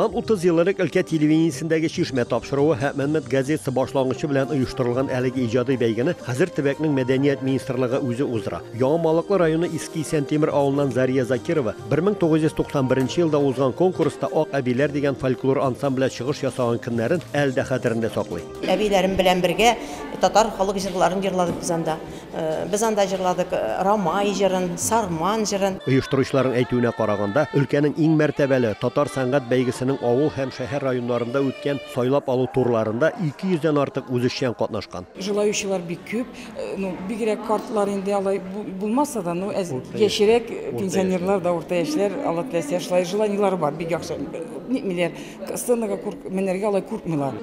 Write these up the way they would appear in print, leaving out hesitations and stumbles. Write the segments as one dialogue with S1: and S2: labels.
S1: Bundan 30 yıllık ülke televizyonundagi şişme topşiruvi Ha'manmat gazetasi boshlang'ichi bilan uyushtirilgan haligi ijodiy baygini hozir Tibetning Madaniyat ministrligi o'zi o'zra. Yong'imoqli rayoni Eski Sentemir ovuldan Zariya Zakirova 1991 yilda o'zgan konkursda Oq abilar degan folklor ansambli chiqish yasagan kunlarini elde xatirinde saqlaydi.
S2: Abilerim bilen birge Tatar halk jırlarını jırladık biz anda. Biz anda jırladık Ramay jırın, Sarman jırın.
S1: Uyushtiruvchilarning aytuvine qaraganda, ülkenin eng martabali Tatar san'at baygisinin ovul hem şehir rayonlarında o'tgan soylab oluv turlarında 200'den artıq o'zishchan qatnashgan.
S3: Жылающилар бик күп, бигрәк картлар инде алай булмаса да, яшерәк пенсионерлар да урта яшьләр, Алла теләсә, шулай желаниялары бар, бик яхшы. Нитмиләр, сценага менәргә алай күркмилар.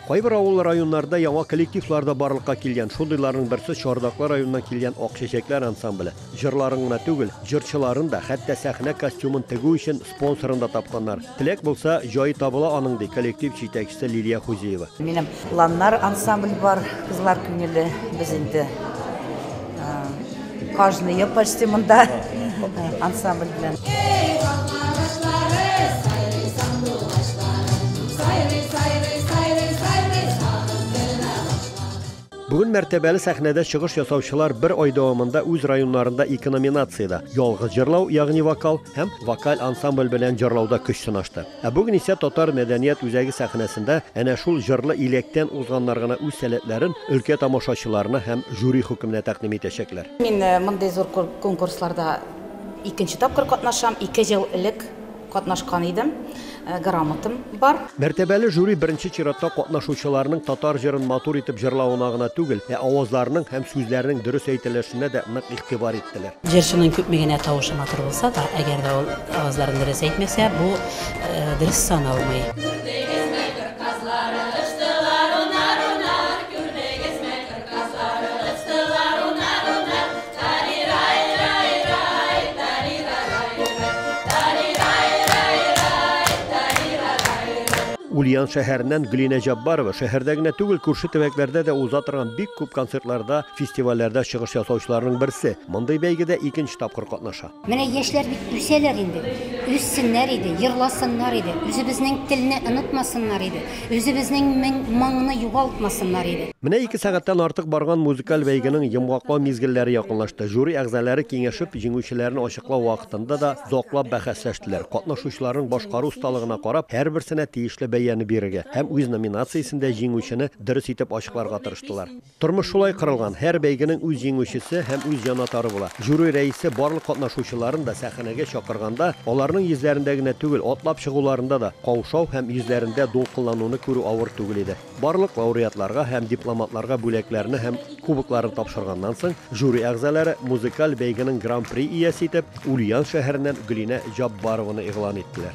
S1: Kayber avul rayonlarda yama kollektivlarda barlıqqa kelgan şundaylarning birisi Chordaqlar rayonidan kelgan Oq Chechaklar ansambli. Jırlarına tugul, jırchilarini da hatta sahna kostyumin tigu uchun sponsorini da topganlar. Tilak bo'lsa, joyi topila aningdi kollektiv yetakchisi Liliya Xuzeyeva.
S4: Benim Lanlar ansambl var, Kızlar Günü'lü biz indi. Каждый почти мында ansambl bilen.
S1: Bugün mertebeli sahnede çıkış yasavçılar bir ay davamında öz rayonlarında iki nominatsiyada yalğız jırlav, yağni vokal hem vokal ansambl bilen jırlavda kuch sınashdi. Bugün ise Tatar Medeniyet Üzegi sahnesinde ana şul jırlı ilekten uzganlarına öz salatlarin ülke tamaşaçılarına hem jüri hükümüne takdim etecekler.
S4: Men mınday zor konkurslarda ikinci tapkır katnaşam, 2 yıl ilk katnaşkan idim. Garamatım var.
S1: Mertebeli jüri birinci çiratda qatnaşuvchilarning Tatar jırın matur etib jırlavına tugul, avazlarının hem sözlerinin dürüst aytilishine de aniq e'tibor etdiler.
S5: Jırçının köpmegene tavışı matur bolsa da, agar da avazların dürüst aytmasa, bu dürüst sanalmay. Ulyan şehrinden Gülina Jabbarova şehirdagina tugul Kurshi Tibeklerde de uzatıran bik ko'p konsertlarda, festivallerde çıkış yasavchilarning birisi. Munday baygida ikinci tapkır qatnaşa.
S6: Mene yaşlar bit üseler indi. Üssünler idi, yırlasınlar idi. Özümüzün tilini unutmasınlar idi. Özümüzün mangını yuvaltmasınlar idi.
S1: Mene 2 saatdan artıq bargan muzikal bayginin yumg'oqli mezgillari yaqinlashdi. Jüri a'zolari kengashib, jinguvchilarni ochiqlab vaqtida da zoqlab bahaslashdilar. Qatnashuvchilarning boshqaruv ustaligina qarab, har birsine tegishli bayani beriga hem o'z nominatsiyasida jinguvchini dürüst etib ochiqlarga tirishdilar. Turmush shulay qirılgan, har bayginin o'z jinguvchisi hem o'z jonatari bo'la. Jüri raisi barliq qatnashuvchilarini da sahnaga chaqirganda, ularning yuzlarindagina tugul, otlab chiquvlarında da qovshav hem yuzlarida do'lqinlanuvni ko'rib og'ir tugul edi. Barliq laureatlarga hem diplomatlarga bo'laklarini hem kuboklarini topshirgandan so'ng jüri a'zolari muzikal bayginin Grand Prix egasi etib Ulyan shahridan Gülina Jabbarovani e'lon etdilar.